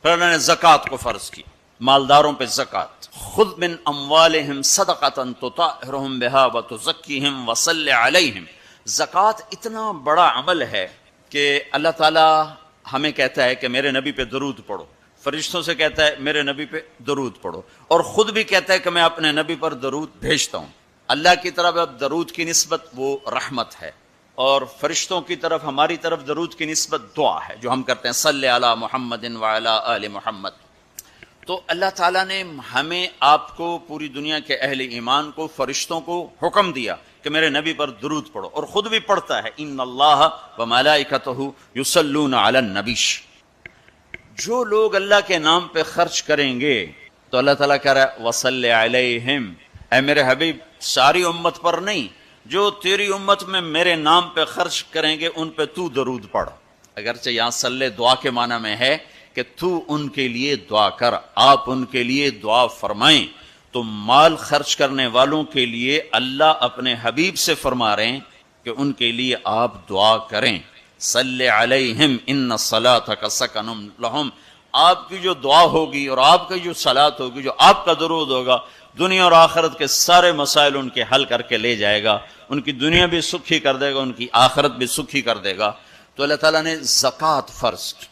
پھر اللہ نے زکوٰۃ کو فرض کی، مالداروں پہ زکوٰۃ، خذ من اموالہم صدقۃ تطہرہم بہا وتزکیہم وصلی علیہم۔ زکوٰۃ اتنا بڑا عمل ہے کہ اللہ تعالیٰ ہمیں کہتا ہے کہ میرے نبی پہ درود پڑھو، فرشتوں سے کہتا ہے میرے نبی پہ درود پڑھو، اور خود بھی کہتا ہے کہ میں اپنے نبی پر درود بھیجتا ہوں۔ اللہ کی طرف اب درود کی نسبت وہ رحمت ہے، اور فرشتوں کی طرف ہماری طرف درود کی نسبت دعا ہے جو ہم کرتے ہیں، صلی علی محمد وعلی آل محمد۔ تو اللہ تعالیٰ نے ہمیں، آپ کو، پوری دنیا کے اہل ایمان کو، فرشتوں کو حکم دیا کہ میرے نبی پر درود پڑھو، اور خود بھی پڑھتا ہے، ان اللہ وملائکتہ یصلون علی النبی۔ جو لوگ اللہ کے نام پہ خرچ کریں گے تو اللہ تعالیٰ کہہ رہا ہے وصلی علیہم، اے میرے حبیب ساری امت پر نہیں، جو تیری امت میں میرے نام پہ خرچ کریں گے ان پہ تو درود پڑھ۔ اگرچہ یہاں صلی دعا کے معنی میں ہے کہ تو ان کے لیے دعا کر، آپ ان کے لیے دعا فرمائیں۔ تو مال خرچ کرنے والوں کے لیے اللہ اپنے حبیب سے فرما رہے ہیں کہ ان کے لیے آپ دعا کریں، صلی علیہم ان صلاتک سکن لہم۔ آپ کی جو دعا ہوگی اور آپ کی جو صلات ہوگی، جو آپ کا درود ہوگا، دنیا اور آخرت کے سارے مسائل ان کے حل کر کے لے جائے گا، ان کی دنیا بھی سکھی کر دے گا، ان کی آخرت بھی سکھی کر دے گا۔ تو اللہ تعالیٰ نے زکوٰۃ فرض کی،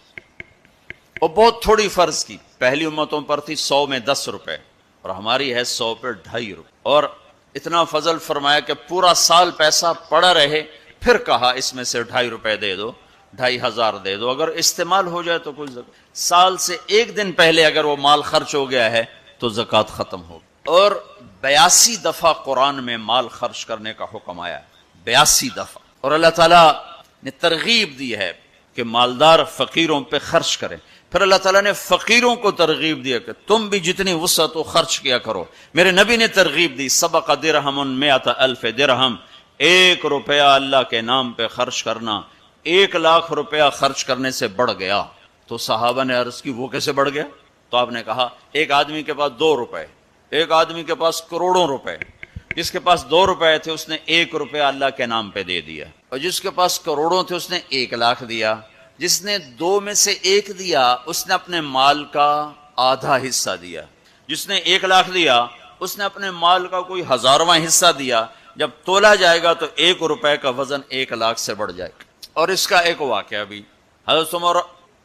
اور بہت تھوڑی فرض کی۔ پہلی امتوں پر تھی 100 میں 10 روپے، اور ہماری ہے 100 پہ 2.5 روپے، اور اتنا فضل فرمایا کہ پورا سال پیسہ پڑا رہے، پھر کہا اس میں سے 2.5 روپے دے دو، 2,500 دے دو، اگر استعمال ہو جائے تو کوئی سال سے ایک دن پہلے اگر وہ مال خرچ ہو گیا ہے تو زکوٰۃ ختم ہو۔ اور 82 دفعہ قرآن میں مال خرچ کرنے کا حکم آیا ہے، 82 دفعہ، اور اللہ تعالیٰ نے ترغیب دی ہے کہ مالدار فقیروں پہ خرچ کریں۔ پھر اللہ تعالیٰ نے فقیروں کو ترغیب دیا کہ تم بھی جتنی وسعت ہو خرچ کیا کرو۔ میرے نبی نے ترغیب دی، سبق درہم 100,000 درہم، 1 روپیہ اللہ کے نام پہ خرچ کرنا 1,00,000 روپیہ خرچ کرنے سے بڑھ گیا۔ تو صحابہ نے عرض کی وہ کیسے بڑھ گیا؟ تو آپ نے کہا ایک آدمی کے پاس 2 روپے، ایک آدمی کے پاس کروڑوں روپے، جس کے پاس 2 روپے تھے اس نے 1 روپیہ اللہ کے نام پہ دے دیا، اور جس کے پاس کروڑوں تھے اس نے 1,00,000 دیا۔ جس نے 2 میں سے 1 دیا اس نے اپنے مال کا آدھا حصہ دیا، جس نے 1,00,000 دیا اس نے اپنے مال کا کوئی 1000واں حصہ دیا۔ جب تولا جائے گا تو 1 روپے کا وزن 1,00,000 سے بڑھ جائے گا۔ اور اس کا ایک واقعہ بھی، حضرت عمر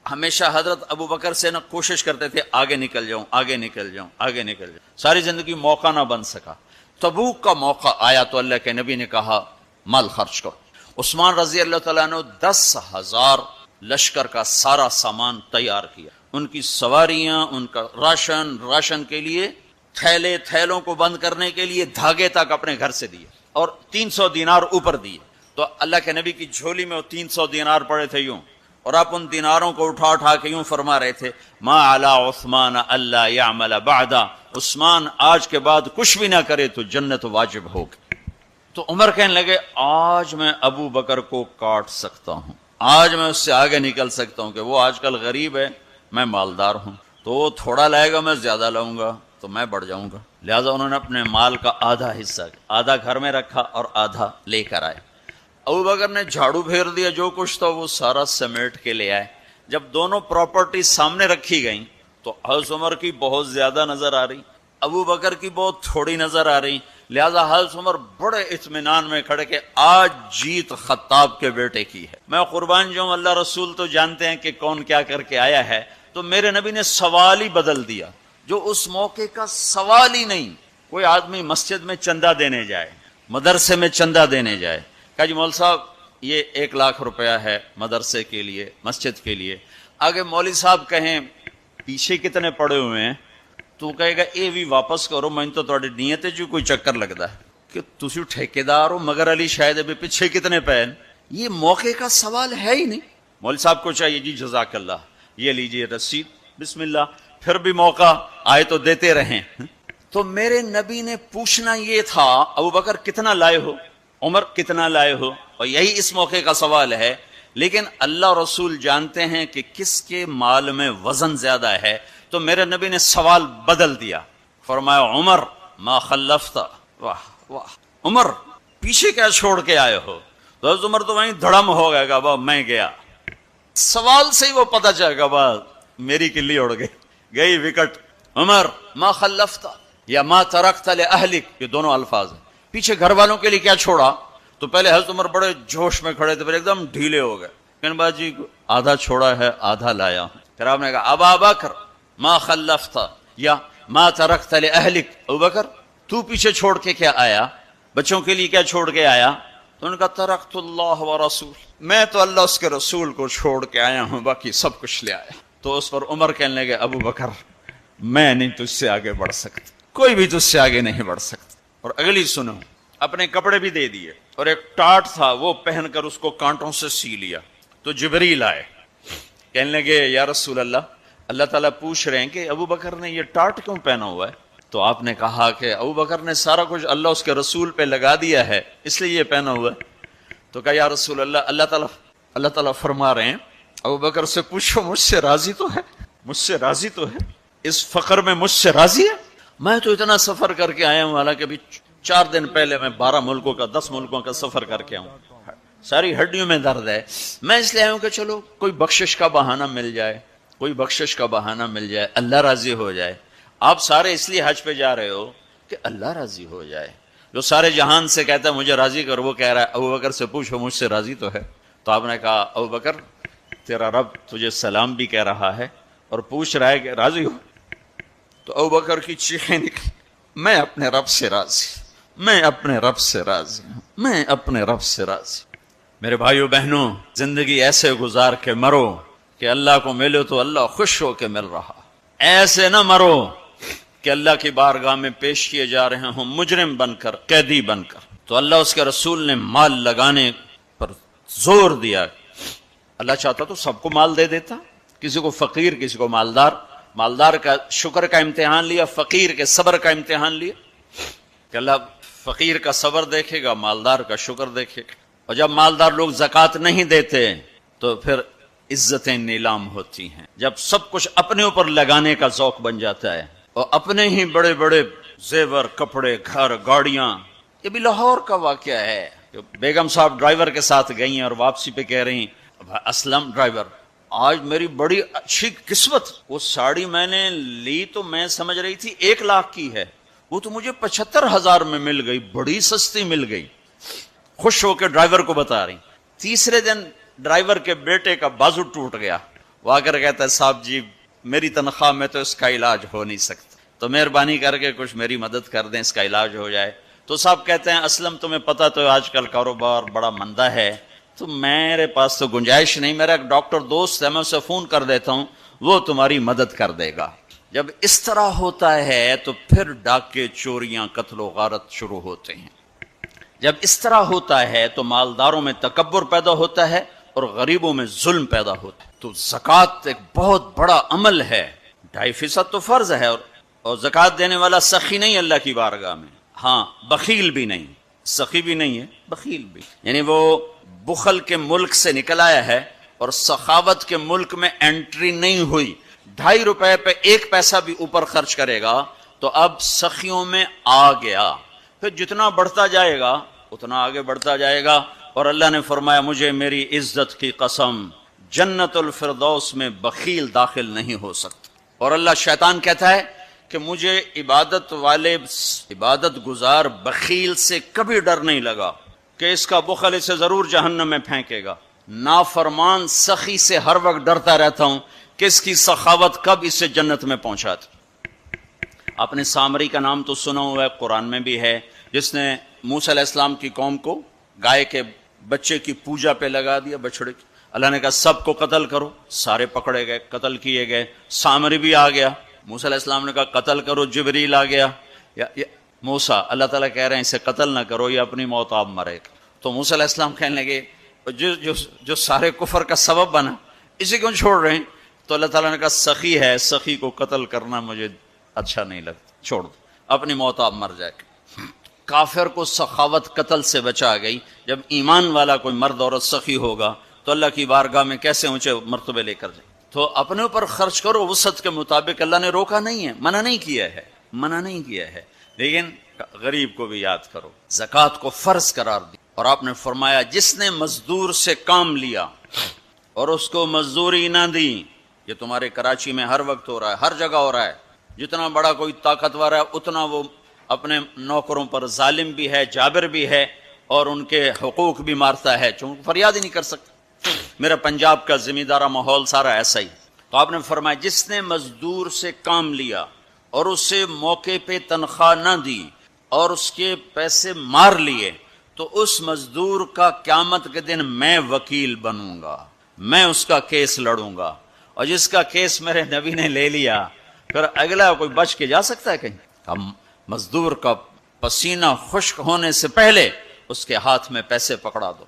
ہمیشہ حضرت ابو بکر سے نہ کوشش کرتے تھے آگے نکل جاؤں، آگے نکل جاؤں، آگے نکل جاؤں، ساری زندگی موقع نہ بن سکا۔ تبوک کا موقع آیا تو اللہ کے نبی نے کہا مال خرچ کرو۔ عثمان رضی اللہ تعالیٰ نے 10,000 لشکر کا سارا سامان تیار کیا، ان کی سواریاں، ان کا راشن کے لیے تھیلوں کو بند کرنے کے لیے دھاگے تک اپنے گھر سے دیے، اور 300 دینار اوپر دیے۔ تو اللہ کے نبی کی جھولی میں وہ 300 دینار پڑے تھے یوں، اور آپ ان دیناروں کو اٹھا اٹھا کے یوں فرما رہے تھے ما علی عثمان اللہ یعمل بعدا، عثمان آج کے بعد کچھ بھی نہ کرے تو جنت واجب ہوگی۔ تو عمر کہنے لگے آج میں ابو بکر کو کاٹ سکتا ہوں، آج میں اس سے آگے نکل سکتا ہوں کہ وہ آج کل غریب ہے، میں مالدار ہوں، تو وہ تھوڑا لائے گا میں زیادہ لاؤں گا تو میں بڑھ جاؤں گا۔ لہٰذا انہوں نے اپنے مال کا آدھا حصہ، آدھا گھر میں رکھا اور آدھا لے کر آئے۔ ابو بکر نے جھاڑو پھیر دیا، جو کچھ تھا وہ سارا سمیٹ کے لے آئے۔ جب دونوں پراپرٹی سامنے رکھی گئیں تو حضرت عمر کی بہت زیادہ نظر آ رہی، ابو بکر کی بہت تھوڑی نظر آ رہی، لہذا حضرت عمر بڑے اطمینان میں کھڑے کہ آج جیت خطاب کے بیٹے کی ہے۔ میں قربان جاؤں، اللہ رسول تو جانتے ہیں کہ کون کیا کر کے آیا ہے، تو میرے نبی نے سوال ہی بدل دیا، جو اس موقع کا سوال ہی نہیں۔ کوئی آدمی مسجد میں چندہ دینے جائے، مدرسے میں چندہ دینے جائے، کہا جی مول صاحب یہ 1,00,000 روپیہ ہے مدرسے کے لیے، مسجد کے لیے۔ آگے مولوی صاحب کہیں پیچھے کتنے پڑے ہوئے ہیں، تو کہے گا اے بھی واپس کرو، میں تو تھوڑی نیت ہے جو کوئی چکر لگتا ہے کہ تسی ٹھیکیدار ہو، مگر علی شاید ابھی پیچھے کتنے پے ہیں۔ یہ موقع کا سوال ہے ہی نہیں۔ مولوی صاحب کو چاہیے جی جزاک اللہ، یہ لیجیے رسید، بسم اللہ، پھر بھی موقع آئے تو دیتے رہیں۔ تو میرے نبی نے پوچھنا یہ تھا ابو بکر کتنا لائے ہو، عمر کتنا لائے ہو، اور یہی اس موقع کا سوال ہے۔ لیکن اللہ رسول جانتے ہیں کہ کس کے مال میں وزن زیادہ ہے، تو میرے نبی نے سوال بدل دیا، فرمایا عمر ما خلفت، واہ واہ عمر پیچھے کیا چھوڑ کے آئے ہو؟ تو حضرت عمر تو وہیں دھڑم ہو گئے گا، با میں گیا، سوال سے ہی وہ پتہ چلے گا، با میری کلی اڑ گئی وکٹ. عمر ما خلفت یا ما ترکت لأہلک، یہ دونوں الفاظ ہیں. پیچھے گھر والوں کے لیے کیا چھوڑا؟ تو پہلے حضرت عمر بڑے جوش میں کھڑے تھے، پھر ایک دم ڈھیلے ہو گئے. کہنے باجی آدھا چھوڑا ہے آدھا لایا ہوں. پھر آپ نے کہا ابا بکر ما خلفت یا ما ترکت لأہلک، ابو بکر تو پیچھے چھوڑ کے کیا آیا، بچوں کے لیے کیا چھوڑ کے آیا؟ تو انہوں نے کہا ترکت اللہ و رسول، میں تو اللہ اس کے رسول کو چھوڑ کے آیا ہوں، باقی سب کچھ لے آیا. تو اس پر عمر کہنے لگے ابو بکر میں نہیں تجھ سے آگے بڑھ سکتا، کوئی بھی تجھ سے آگے نہیں بڑھ سکتا. اور اگلی سنو، اپنے کپڑے بھی دے دیے اور ایک ٹاٹ تھا وہ پہن کر اس کو کانٹوں سے سی لیا. تو جبریل آئے، کہنے لگے یا رسول اللہ، اللہ تعالیٰ پوچھ رہے ہیں کہ ابو بکر نے یہ ٹاٹ کیوں پہنا ہوا ہے؟ تو آپ نے کہا کہ ابو بکر نے سارا کچھ اللہ اس کے رسول پہ لگا دیا ہے اس لیے یہ پہنا ہوا ہے. تو کہا یا رسول اللہ، اللہ تعالیٰ فرما رہے ہیں ابو بکر سے پوچھو مجھ سے راضی تو ہے، مجھ سے راضی تو ہے، اس فقر میں مجھ سے راضی ہے؟ میں تو اتنا سفر کر کے آیا ہوں، حالانکہ ابھی 4 دن پہلے میں 12 ملکوں کا 10 ملکوں کا سفر کر کے آؤں، ساری ہڈیوں میں درد ہے. میں اس لیے آیا ہوں کہ چلو کوئی بخشش کا بہانہ مل جائے، کوئی بخشش کا بہانہ مل جائے، اللہ راضی ہو جائے. آپ سارے اس لیے حج پہ جا رہے ہو کہ اللہ راضی ہو جائے. جو سارے جہان سے کہتا ہے مجھے راضی کر، وہ کہہ رہا ہے ابو بکر سے پوچھو مجھ سے راضی تو ہے. تو آپ نے کہا ابو بکر تیرا رب تجھے سلام بھی کہہ رہا ہے اور پوچھ رہا ہے کہ راضی ہو. تو ابو بکر کی چیخیں نکلی، میں اپنے رب سے راضی، میں اپنے رب سے راضی ہوں، میں اپنے رب سے راضی. میرے بھائیو بہنوں، زندگی ایسے گزار کے مرو کہ اللہ کو ملو تو اللہ خوش ہو کے مل رہا، ایسے نہ مرو کہ اللہ کی بارگاہ میں پیش کیے جا رہے ہوں مجرم بن کر، قیدی بن کر. تو اللہ اس کے رسول نے مال لگانے پر زور دیا. اللہ چاہتا تو سب کو مال دے دیتا، کسی کو فقیر کسی کو مالدار. مالدار کا شکر کا امتحان لیا، فقیر کے صبر کا امتحان لیا کہ اللہ فقیر کا صبر دیکھے گا، مالدار کا شکر دیکھے گا. اور جب مالدار لوگ زکوٰۃ نہیں دیتے تو پھر عزتیں نیلام ہوتی ہیں. جب سب کچھ اپنے اوپر لگانے کا ذوق بن جاتا ہے اور اپنے ہی بڑے بڑے زیور، کپڑے، گھر، گاڑیاں. یہ بھی لاہور کا واقعہ ہے. بیگم صاحب ڈرائیور کے ساتھ گئی ہیں اور واپسی پہ کہہ رہی ہیں اسلم ڈرائیور آج میری بڑی اچھی قسمت، وہ ساڑی میں نے لی تو میں سمجھ رہی تھی 1 لاکھ کی ہے، وہ تو مجھے 75,000 میں مل گئی، بڑی سستی مل گئی. خوش ہو کے ڈرائیور کو بتا رہی. تیسرے دن ڈرائیور کے بیٹے کا بازو ٹوٹ گیا. وہ آ کر کہتا ہے صاحب جی میری تنخواہ میں تو اس کا علاج ہو نہیں سکتا، تو مہربانی کر کے کچھ میری مدد کر دیں، اس کا علاج ہو جائے. تو صاحب کہتے ہیں اسلم تمہیں پتہ تو آج کل کاروبار بڑا مندہ ہے، تو میرے پاس تو گنجائش نہیں، میرا ایک ڈاکٹر دوست ہے میں اسے فون کر دیتا ہوں، وہ تمہاری مدد کر دے گا. جب اس طرح ہوتا ہے تو پھر ڈاکے، چوریاں، قتل و غارت شروع ہوتے ہیں. جب اس طرح ہوتا ہے تو مالداروں میں تکبر پیدا ہوتا ہے اور غریبوں میں ظلم پیدا ہوتا ہے. تو زکوٰۃ ایک بہت بڑا عمل ہے. 2.5% تو فرض ہے، اور زکوٰۃ دینے والا سخی نہیں اللہ کی بارگاہ میں، ہاں بخیل بھی نہیں، سخی بھی نہیں ہے، بخیل بھی، یعنی وہ بخل کے ملک سے نکل آیا ہے اور سخاوت کے ملک میں انٹری نہیں ہوئی. 2.5 روپے پہ 1 پیسہ بھی اوپر خرچ کرے گا تو اب سخیوں میں آ گیا. پھر جتنا بڑھتا جائے گا اتنا آگے بڑھتا جائے گا. اور اللہ نے فرمایا مجھے میری عزت کی قسم جنت الفردوس میں بخیل داخل نہیں ہو سکتا. اور اللہ شیطان کہتا ہے کہ مجھے عبادت والے، عبادت گزار بخیل سے کبھی ڈر نہیں لگا کہ اس کا بخل اسے ضرور جہنم میں پھینکے گا. نافرمان سخی سے ہر وقت ڈرتا رہتا ہوں کہ اس کی سخاوت کب اسے جنت میں پہنچاتی. آپ نے سامری کا نام تو سنا ہوا ہے، قرآن میں بھی ہے، جس نے موسیٰ علیہ السلام کی قوم کو گائے کے بچے کی پوجا پہ لگا دیا، بچڑے کی. اللہ نے کہا سب کو قتل کرو، سارے پکڑے گئے، قتل کیے گئے. سامری بھی آ گیا، موسیٰ علیہ السلام نے کہا قتل کرو، جبریل آ گیا. موسیٰ اللہ تعالیٰ کہہ رہے ہیں اسے قتل نہ کرو، یہ اپنی موت آپ مرے گا. تو موسیٰ علیہ السلام کہنے لگے جو سارے کفر کا سبب بنا اسے کیوں چھوڑ رہے ہیں؟ تو اللہ تعالیٰ نے کہا سخی ہے، سخی کو قتل کرنا مجھے اچھا نہیں لگتا، چھوڑ دو، اپنی موت آپ مر جائے گا. کافر کو سخاوت قتل سے بچا گئی. جب ایمان والا کوئی مرد عورت سخی ہوگا تو اللہ کی بارگاہ میں کیسے اونچے مرتبے لے کر جائے. تو اپنے اوپر خرچ کرو وسعت کے مطابق. اللہ نے روکا نہیں ہے، منع نہیں کیا ہے، منع نہیں کیا ہے، لیکن غریب کو بھی یاد کرو. زکوٰۃ کو فرض قرار دی اور آپ نے فرمایا جس نے مزدور سے کام لیا اور اس کو مزدوری نہ دی یہ تمہارے کراچی میں ہر وقت ہو رہا ہے، ہر جگہ ہو رہا ہے. جتنا بڑا کوئی طاقتور ہے اتنا وہ اپنے نوکروں پر ظالم بھی ہے، جابر بھی ہے، اور ان کے حقوق بھی مارتا ہے، چونکہ فریاد ہی نہیں کر سکتا. میرا پنجاب کا زمیندارہ ماحول سارا ایسا ہی. تو آپ نے فرمایا جس نے مزدور سے کام لیا اور اسے موقع پہ تنخواہ نہ دی اور اس کے پیسے مار لیے، تو اس مزدور کا قیامت کے دن میں وکیل بنوں گا، میں اس کا کیس لڑوں گا. اور جس کا کیس میرے نبی نے لے لیا، پھر اگلا کوئی بچ کے جا سکتا ہے کہیں؟ ہم مزدور کا پسینہ خشک ہونے سے پہلے اس کے ہاتھ میں پیسے پکڑا دو.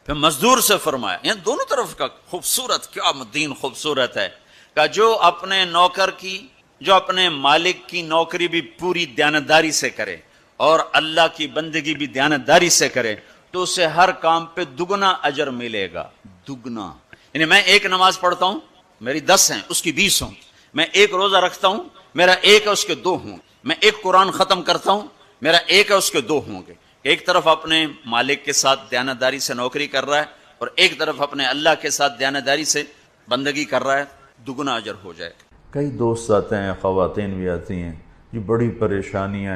پھر مزدور سے فرمایا، یعنی دونوں طرف کا خوبصورت، کیا دین خوبصورت ہے، کہ جو اپنے نوکر کی، جو اپنے مالک کی نوکری بھی پوری دیانتداری سے کرے اور اللہ کی بندگی بھی دیانتداری سے کرے، تو اسے ہر کام پہ دگنا اجر ملے گا. دگنا، یعنی میں ایک نماز پڑھتا ہوں، میری 10 ہیں، اس کی 20 ہوں. میں ایک روزہ رکھتا ہوں، میرا 1 ہے، اس کے 2 ہوں. میں ایک قرآن ختم کرتا ہوں، میرا 1 ہے، اس کے 2 ہوں گے. ایک طرف اپنے مالک کے ساتھ دیانتداری سے نوکری کر رہا ہے اور ایک طرف اپنے اللہ کے ساتھ دیانتداری سے بندگی کر رہا ہے، دگنا اجر ہو جائے. کئی دوست آتے ہیں، خواتین بھی آتی ہیں، یہ بڑی پریشانیاں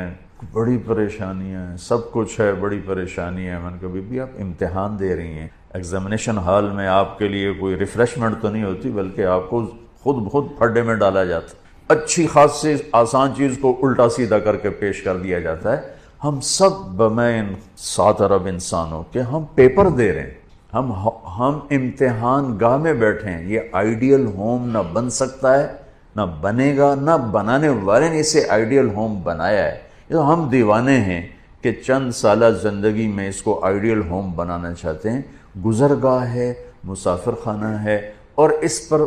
ہیں، سب کچھ ہے، بڑی پریشانی ہے. میں نے کہا بی بی آپ امتحان دے رہی ہیں، ایگزامینیشن ہال میں آپ کے لیے کوئی ریفریشمنٹ تو نہیں ہوتی، بلکہ آپ کو خود پھڈے میں ڈالا جاتا ہے. اچھی خاصی آسان چیز کو الٹا سیدھا کر کے پیش کر دیا جاتا ہے. ہم سب بمین 7 ارب انسانوں کے ہم پیپر دے رہے ہیں، ہم امتحان گاہ میں بیٹھے ہیں. یہ آئیڈیل ہوم نہ بن سکتا ہے، نہ بنے گا، نہ بنانے والے نے اسے آئیڈیل ہوم بنایا ہے. یہ ہم دیوانے ہیں کہ چند سالہ زندگی میں اس کو آئیڈیل ہوم بنانا چاہتے ہیں. گزرگاہ ہے، مسافر خانہ ہے، اور اس پر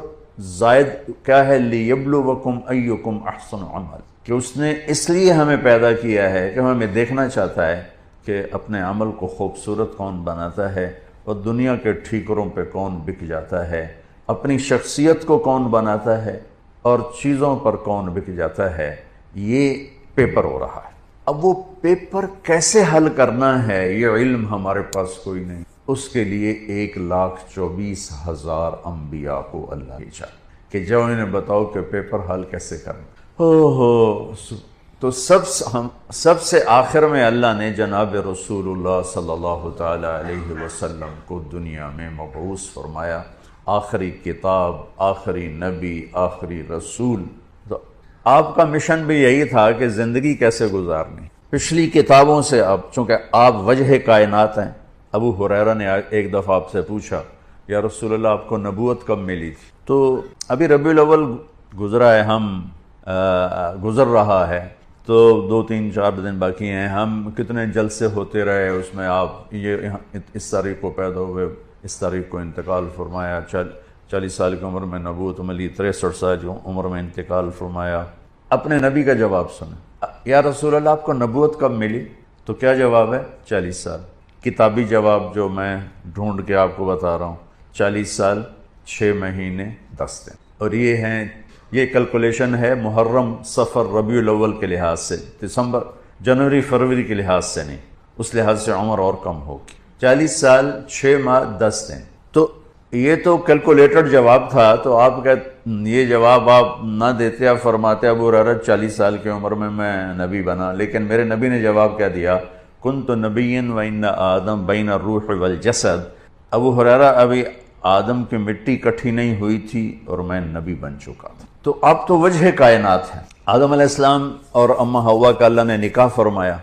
زائد کیا ہے، لِيَبْلُوَكُمْ أَيُّكُمْ أَحْسَنُ عَمَلًا، کہ اس نے اس لیے ہمیں پیدا کیا ہے کہ ہمیں دیکھنا چاہتا ہے کہ اپنے عمل کو خوبصورت کون بناتا ہے اور دنیا کے ٹھیکروں پہ کون بک جاتا ہے، اپنی شخصیت کو کون بناتا ہے اور چیزوں پر کون بک جاتا ہے. یہ پیپر ہو رہا ہے. اب وہ پیپر کیسے حل کرنا ہے، یہ علم ہمارے پاس کوئی نہیں. اس کے لیے 1,24,000 انبیاء کو اللہ بھیجا کہ جب انہیں بتاؤ کہ پیپر حل کیسے کرنا. تو سب سے آخر میں اللہ نے جناب رسول اللہ صلی اللہ تعالی علیہ وسلم کو دنیا میں مبعوث فرمایا. آخری کتاب، آخری نبی، آخری رسول. تو آپ کا مشن بھی یہی تھا کہ زندگی کیسے گزارنی. پچھلی کتابوں سے اب چونکہ آپ وجہ کائنات ہیں. ابو ہریرہ نے ایک دفعہ آپ سے پوچھا، یا رسول اللہ آپ کو نبوت کب ملی تھی؟ تو ابھی ربیع الاول گزرا ہے، گزر رہا ہے، تو 2-3-4 دن باقی ہیں. ہم کتنے جلسے ہوتے رہے اس میں. آپ یہ اس تاریخ کو پیدا ہوئے، اس تاریخ کو انتقال فرمایا، 40 سال کی عمر میں نبوت ملی، 63 سال کی عمر میں انتقال فرمایا. اپنے نبی کا جواب سنیں، یا رسول اللہ آپ کو نبوت کب ملی؟ تو کیا جواب ہے؟ 40 سال. کتابی جواب جو میں ڈھونڈ کے آپ کو بتا رہا ہوں، 40 سال 6 مہینے 10 دن. اور یہ کیلکولیشن ہے محرم، صفر، ربیع الاول کے لحاظ سے، دسمبر، جنوری، فروری کے لحاظ سے نہیں. اس لحاظ سے عمر اور کم ہوگی. 40 سال 6 ماہ 10 دن. تو یہ تو کیلکولیٹڈ جواب تھا. تو آپ کا یہ جواب آپ نہ دیتے، آپ فرماتے ابو ہریرہ 40 سال کی عمر میں نبی بنا. لیکن میرے نبی نے جواب کیا دیا؟ کنت نبی وان آدم بین الروح والجسد. ابو ہریرہ ابھی آدم کی مٹی کٹھی نہیں ہوئی تھی اور میں نبی بن چکا تھا. تو اب تو وجہ کائنات ہے. آدم علیہ السلام اور اماں حوا کا اللہ نے نکاح فرمایا.